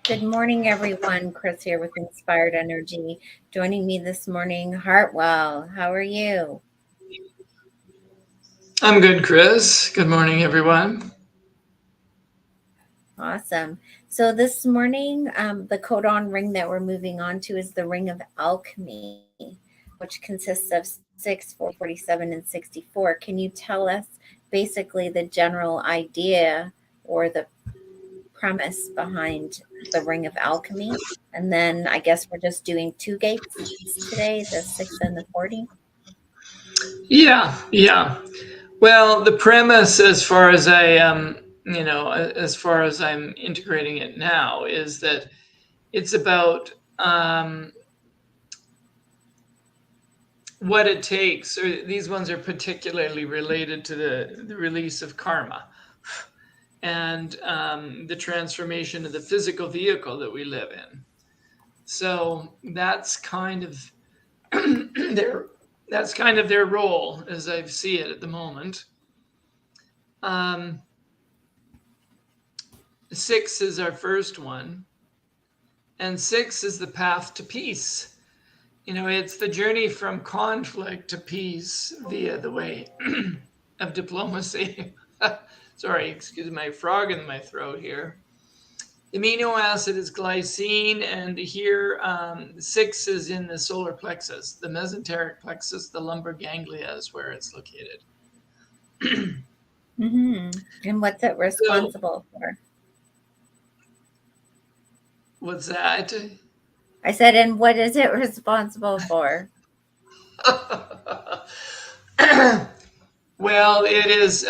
Good morning, everyone. Kris here with Inspired Energy. Joining me this morning, Hartwell. How are you? I'm good, Kris. Good morning, everyone. Awesome. So this morning, the codon ring that we're moving on to is the Ring of Alchemy, which consists of 6, 47, and 64. Can you tell us basically the general idea or the premise behind the Ring of Alchemy? And then I guess we're just doing two gates today, the 6 and the 40. Yeah. Well, the premise, as far as as far as I'm integrating it now, is that it's about what it takes. Or these ones are particularly related to the release of karma and the transformation of the physical vehicle that we live in. So that's kind of their their role as I see it at the moment. Um, 6 is our first one, and 6 is the path to peace. It's the journey from conflict to peace via the way of diplomacy. Sorry, excuse my frog in my throat here. The amino acid is glycine, and here 6 is in the solar plexus, the mesenteric plexus, the lumbar ganglia is where it's located. And what's it So, responsible for? what's that? I said, and what is it responsible for? Well, it is.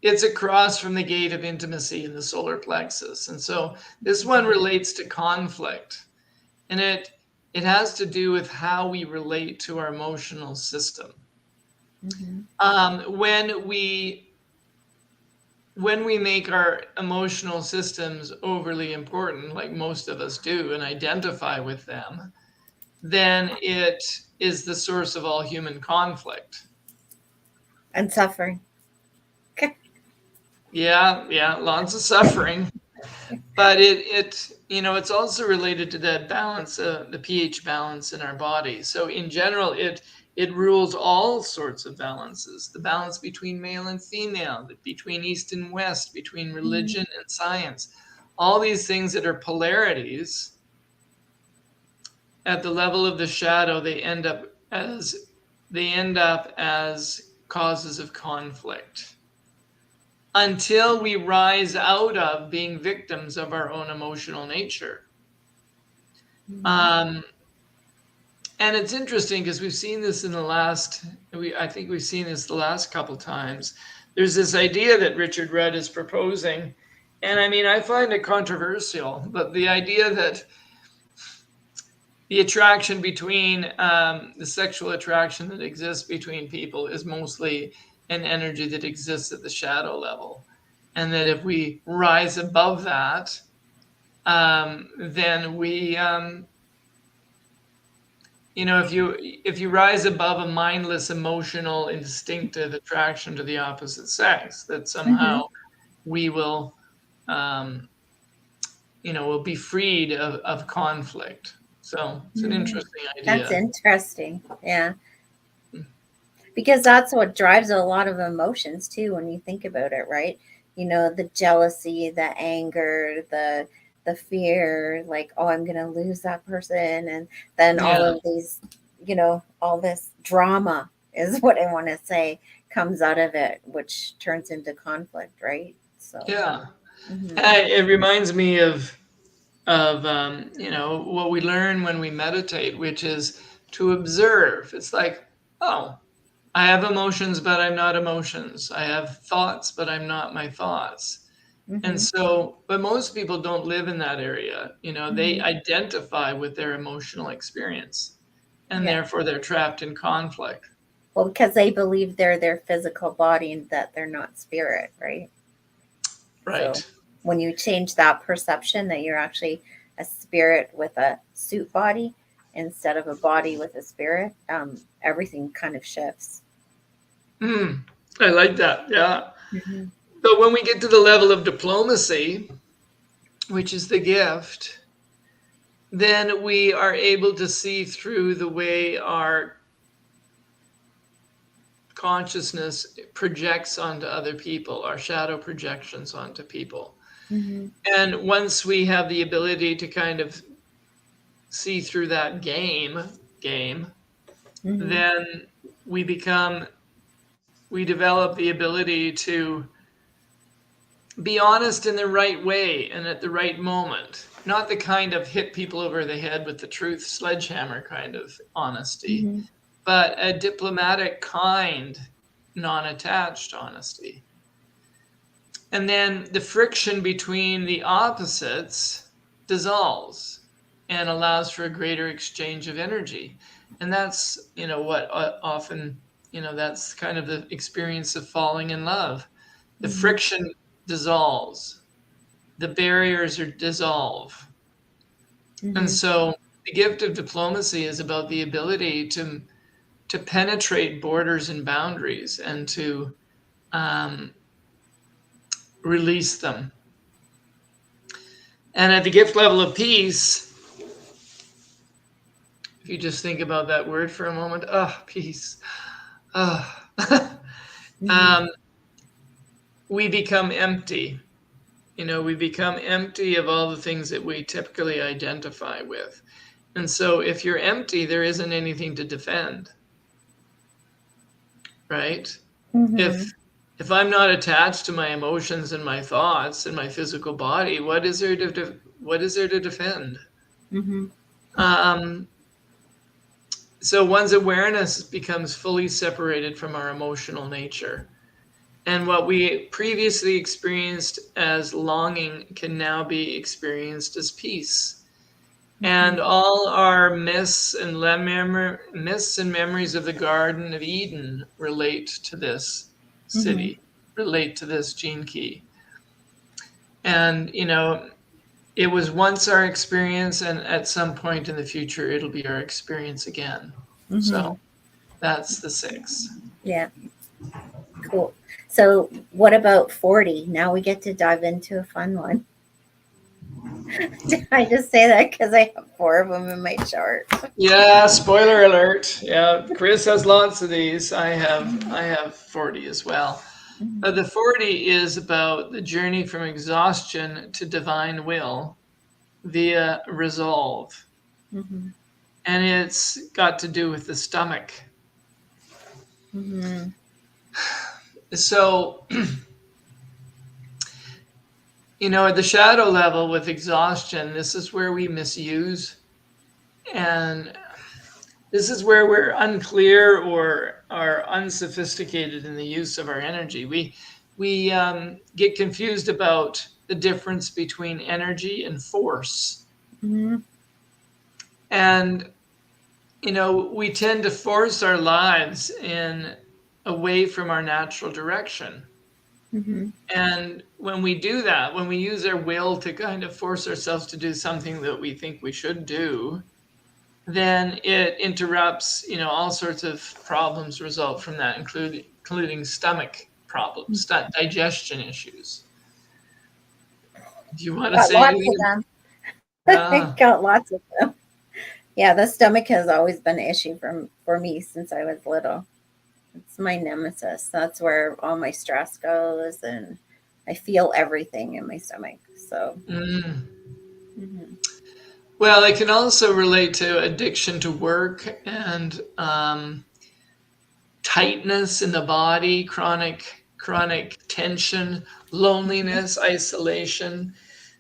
It's across from the gate of intimacy in the solar plexus, and so this one relates to conflict, and it has to do with how we relate to our emotional system. Mm-hmm. When we make our emotional systems overly important, like most of us do, and identify with them, then it is the source of all human conflict. And suffering. Yeah, lots of suffering, but it's also related to that balance, the pH balance in our body. So in general, it rules all sorts of balances: the balance between male and female, between east and west, between Mm-hmm. religion and science. All these things that are polarities at the level of the shadow, they end up as causes of conflict until we rise out of being victims of our own emotional nature. Mm-hmm. Um, and it's interesting because we've seen this I think we've seen this the last couple times. There's this idea that Richard Rudd is proposing, and I mean, I find it controversial, but the idea that the attraction between the sexual attraction that exists between people is mostly an energy that exists at the shadow level, and that if we rise above that, then we if you rise above a mindless, emotional, instinctive attraction to the opposite sex, that Mm-hmm. somehow we um, will be freed of conflict. So it's an Mm-hmm. interesting That's idea. interesting. Yeah. Because that's what drives a lot of emotions too when you think about it, right? The jealousy, the anger, the fear, like, oh, I'm gonna lose that person, and then all Yeah, of these, all this drama is what I want to say comes out of it, which turns into conflict, right? So, yeah. hmm It reminds me of what we learn when we meditate, which is to observe. It's like, oh, I have emotions, but I'm not emotions. I have thoughts, but I'm not my thoughts. And hmm so, but most people don't live in that area. They hmm identify with their emotional experience, and yeah. therefore they're trapped in conflict. Well, because they believe they're their physical body and that they're not spirit, right? So Right. when you change that perception that you're actually a spirit with a suit body instead of a body with a spirit, everything kind of shifts. Mm, I like that. Yeah. Hmm But when we get to the level of diplomacy, which is the gift, then we are able to see through the way our consciousness projects onto other people, our shadow projections onto people. Mm-hmm. And once we have the ability to kind of see through that game, Mm-hmm. then we develop the ability to be honest in the right way and at the right moment. Not the kind of hit people over the head with the truth sledgehammer kind of honesty, Mm-hmm. but a diplomatic, kind, non-attached honesty. And then the friction between the opposites dissolves and allows for a greater exchange of energy. And that's, what often, that's kind of the experience of falling in love. The Mm-hmm. friction dissolves, the barriers are dissolve. And Mm-hmm. so the gift of diplomacy is about the ability to penetrate borders and boundaries and to release them. And at the gift level of peace, if you just think about that word for a moment, peace. Mm-hmm. We become empty. We become empty of all the things that we typically identify with. And so if you're empty, there isn't anything to defend, right? Mm-hmm. If I'm not attached to my emotions and my thoughts and my physical body, what is there to defend? Mm-hmm. Um, so one's awareness becomes fully separated from our emotional nature. And what we previously experienced as longing can now be experienced as peace. And all our myths and memories of the Garden of Eden relate to this Mm-hmm. city, relate to this gene key. And, it was once our experience, and at some point in the future, it'll be our experience again. Mm-hmm. So that's the 6. Yeah. Cool. So what about 40? Now we get to dive into a fun one. Did I just say that because I have 4 of them in my chart? Yeah, spoiler alert. Yeah, Kris has lots of these. I have 40 as well. Mm-hmm. The 40 is about the journey from exhaustion to divine will via resolve. Mm-hmm. And it's got to do with the stomach. Mm-hmm. So, at the shadow level with exhaustion, this is where we misuse, and this is where we're unclear or are unsophisticated in the use of our energy. We get confused about the difference between energy and force. Mm-hmm. And, we tend to force our lives in away from our natural direction. Mm-hmm. And when we do that, when we use our will to kind of force ourselves to do something that we think we should do, then it interrupts, all sorts of problems result from that, including stomach problems, digestion issues. Do you want to Got say lots anything? of them. I Uh, got lots of them. Yeah, the stomach has always been an issue for me since I was little. It's my nemesis. That's where all my stress goes, and I feel everything in my stomach. So, mm. mm-hmm. Well, it can also relate to addiction to work and tightness in the body, chronic tension, loneliness, isolation.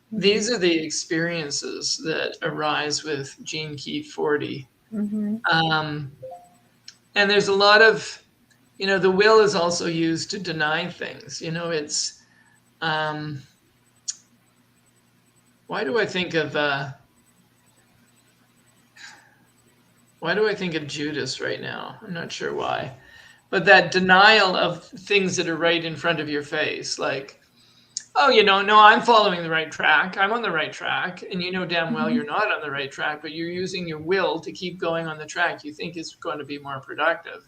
Mm-hmm. These are the experiences that arise with Gene Key 40. Mm-hmm. Um, and there's a lot of, the will is also used to deny things. It's, um, why do I think of Judas right now? I'm not sure why. But that denial of things that are right in front of your face, like, oh, no, I'm following the right track. I'm on the right track. And you know damn well Mm-hmm. you're not on the right track, but you're using your will to keep going on the track you think is going to be more productive.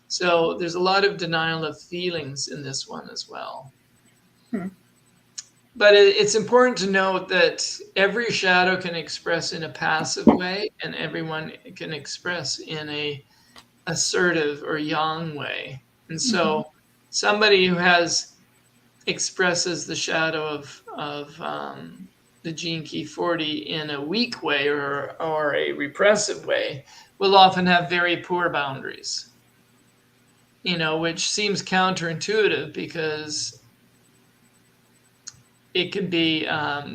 So there's a lot of denial of feelings in this one as well. Hmm. But it's important to note that every shadow can express in a passive way, and everyone can express in a assertive or yang way. And so somebody who expresses the shadow of the gene key 40 in a weak way or a repressive way will often have very poor boundaries, which seems counterintuitive because it can be,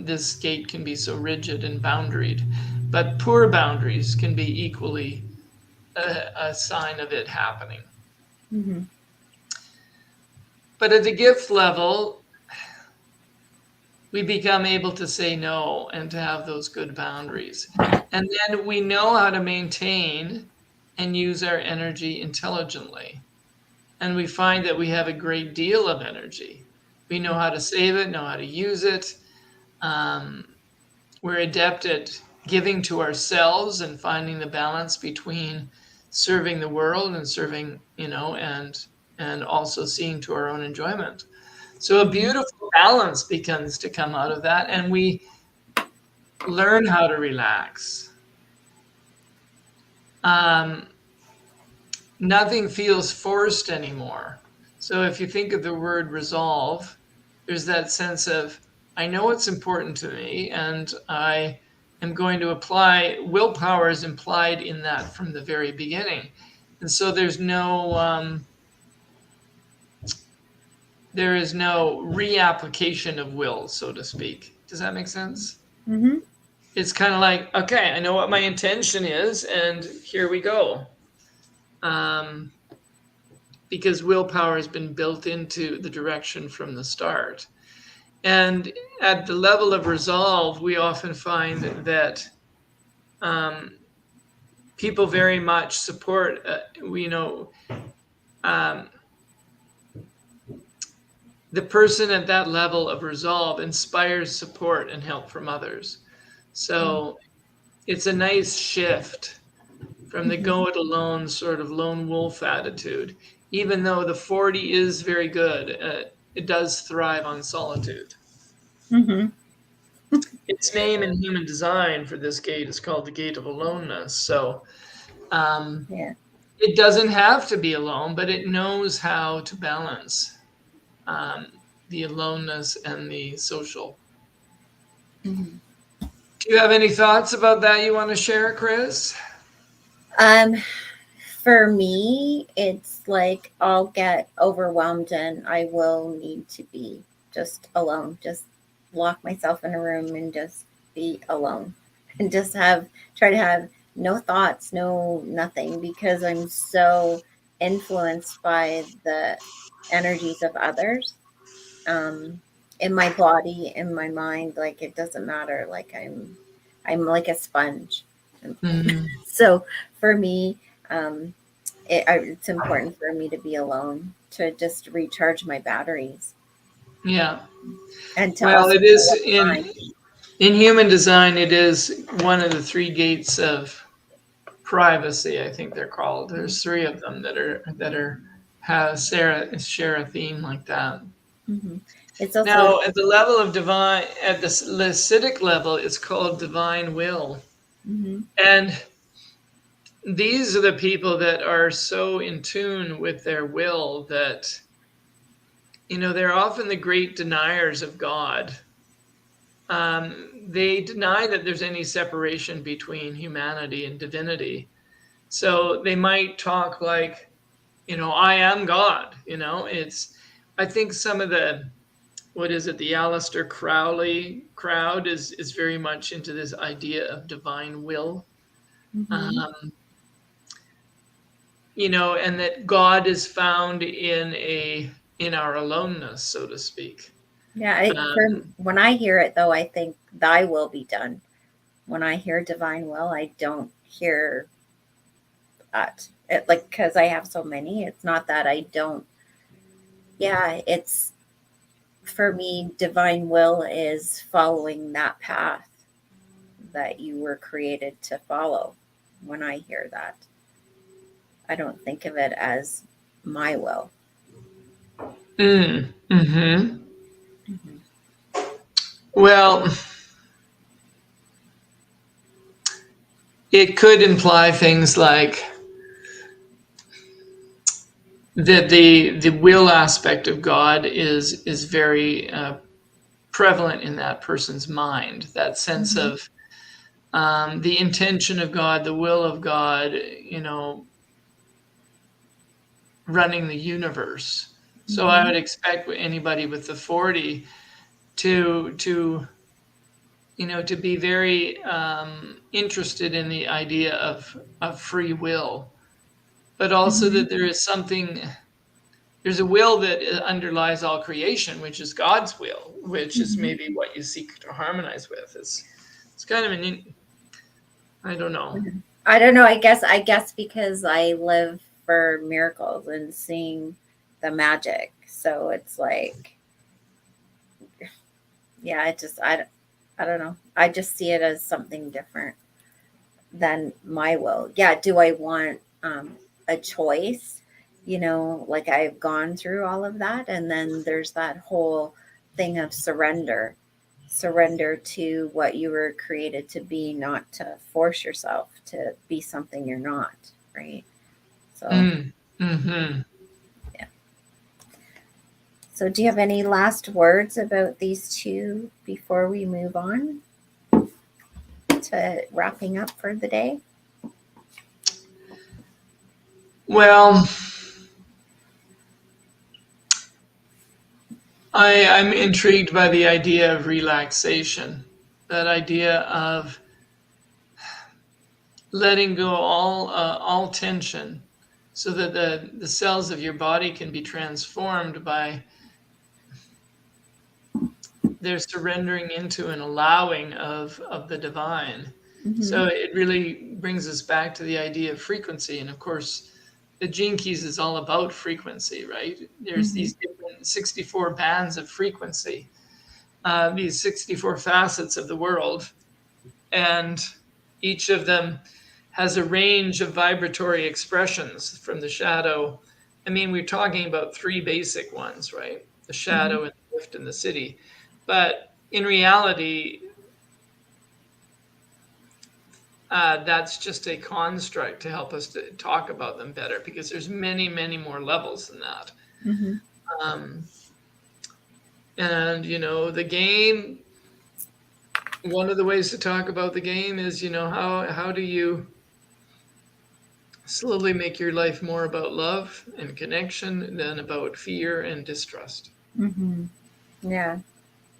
this gate can be so rigid and boundaried, but poor boundaries can be equally a sign of it happening. Mm-hmm. But at the gift level, we become able to say no and to have those good boundaries. And then we know how to maintain and use our energy intelligently. And we find that we have a great deal of energy. We know how to save it, know how to use it. We're adept at giving to ourselves and finding the balance between serving the world and serving, and also seeing to our own enjoyment. So a beautiful balance begins to come out of that, and we learn how to relax. Nothing feels forced anymore. So if you think of the word resolve, there's that sense of, I know what's important to me, and I am going to apply willpower is implied in that from the very beginning. And so there is no reapplication of will, so to speak. Does that make sense? Mm-hmm. It's kind of like, okay, I know what my intention is, and here we go. Because willpower has been built into the direction from the start. And at the level of resolve, we often find that people very much support, the person at that level of resolve inspires support and help from others. So it's a nice shift from the go it alone sort of lone wolf attitude. Even though the 40 is very good, it does thrive on solitude. Mm-hmm. Its name in human design for this gate is called the Gate of Aloneness. So Yeah. it doesn't have to be alone, but it knows how to balance the aloneness and the social. Mm-hmm. Do you have any thoughts about that you want to share, Kris? Um, for me, it's like I'll get overwhelmed and I will need to be just alone, just lock myself in a room and just be alone and just try to have no thoughts, no nothing, because I'm so influenced by the energies of others. Um, in my body, in my mind, like it doesn't matter. Like I'm like a sponge. Mm-hmm. So for me, um, it's important for me to be alone to just recharge my batteries Yeah. and to Well, also it is find. in human design. It is one of the three gates of privacy. I think they're called. There's three of them share a theme like that. Mm-hmm. It's also Now, at the level of divine, at the Licitic level, it's called divine will. mm-hmm, And these are the people that are so in tune with their will that, they're often the great deniers of God. They deny that there's any separation between humanity and divinity. So they might talk like, I am God. I think some of what is it, the Aleister Crowley crowd is very much into this idea of divine will. mm-hmm. Um, and that God is found in our aloneness, so to speak. Yeah. Um, When I hear it though, I think Thy will be done. When I hear divine will, I don't hear that. Like because I have so many, it's not that I don't. Yeah, it's for me. Divine will is following that path that you were created to follow. When I hear that, I don't think of it as my will. mm, hmm Mm-hmm. Well, it could imply things like that the will aspect of God is very prevalent in that person's mind. That sense Mm-hmm. of the intention of God, the will of God, running the universe. So I Mm-hmm. would expect anybody with the 40 to to be very interested in the idea of free will, but also Mm-hmm. that there's a will that underlies all creation, which is God's will, which is Mm-hmm. maybe what you seek to harmonize with. It's kind of I don't know. I don't know. I guess because I live for miracles and seeing the magic. So it's like, yeah, I don't know. I just see it as something different than my will. Yeah, do I want a choice? Like I've gone through all of that, and then there's that whole thing of surrender to what you were created to be, not to force yourself to be something you're not, right? So, Mm, hmm. yeah. So, do you have any last words about these two before we move on to wrapping up for the day? Well, I'm intrigued by the idea of relaxation, that idea of letting go all tension, so that the cells of your body can be transformed by their surrendering into and allowing of the divine. Mm-hmm. So it really brings us back to the idea of frequency. And of course, the Gene Keys is all about frequency, right? There's Mm-hmm. these different 64 bands of frequency, these 64 facets of the world. And each of them has a range of vibratory expressions from the shadow. I mean, we're talking about three basic ones, right? The Mm-hmm. shadow and the lift and the city. But in reality, that's just a construct to help us to talk about them better, because there's many, many more levels than that. Mm-hmm. Um, and the game. One of the ways to talk about the game is, how do you slowly make your life more about love and connection than about fear and distrust. Mm-hmm. Yeah,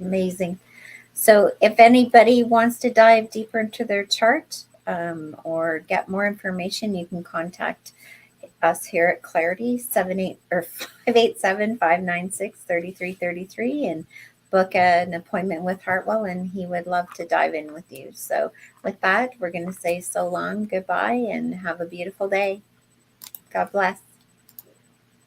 amazing. So, if anybody wants to dive deeper into their chart or get more information, you can contact us here at Clair-i-tea 78 or 587-596-3333 and book an appointment with Hartwell, and he would love to dive in with you. So, with that, we're going to say so long, goodbye, and have a beautiful day. God bless.